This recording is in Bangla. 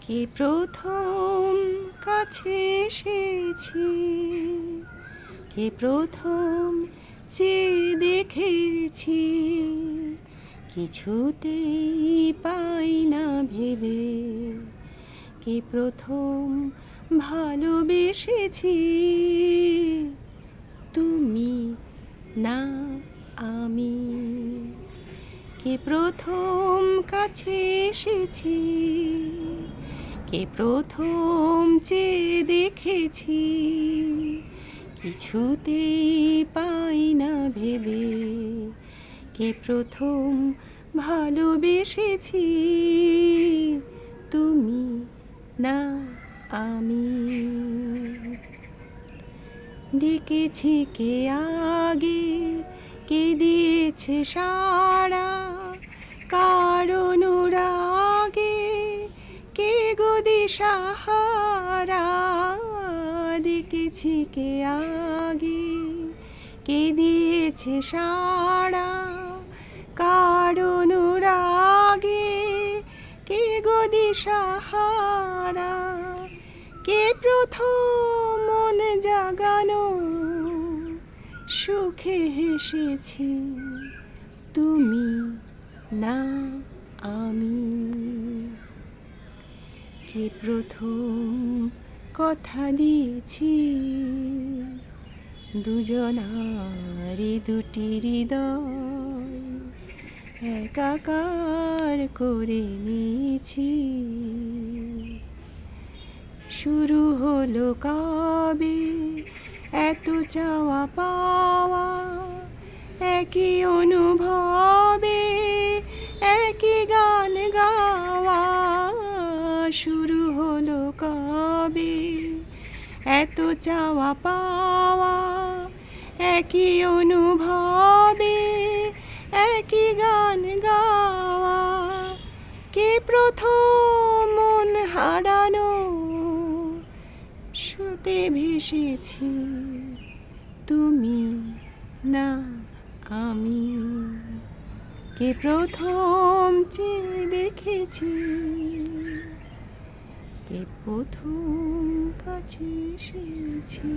কে প্রথম কাছে এসেছি, কে প্রথম চেয়ে দেখেছি, কিছুতেই পাই না ভেবে, কে প্রথম ভালোবেসেছি, তুমি না আমি। কে প্রথম কাছে এসেছি, কে প্রথম চেয়ে দেখেছি, কিছুতেই পাই না ভেবে, কে প্রথম ভালোবেসেছি, তুমি না আমি। ডেকেছি কে আগে, কে দিয়েছে সাড়া, কারণ রাগে কে গো দিশাহারা। ডেকেছি কে আগে, কে দিয়েছে সাড়া, কারণ রাগে কে গো দিশাহারা। কে প্রথম মন জাগানো, সুখে হেসেছি, তুমি না আমি। কে প্রথম কথা দিয়েছি, দুজনারে দুটি হৃদয় একাকার করে নিয়েছি। শুরু হলো কবে এত চাওয়া পাওয়া, একই অনুভবে একই গান গাওয়া। শুরু হলো কবে এত চাওয়া পাওয়া, একই অনুভবে একই গান গাওয়া। কে প্রথম মন হারানো, সুতে ভেসেছি, তুমি না আমি। কে প্রথম চেয়ে দেখেছি, কে প্রথম কাছে এসেছি।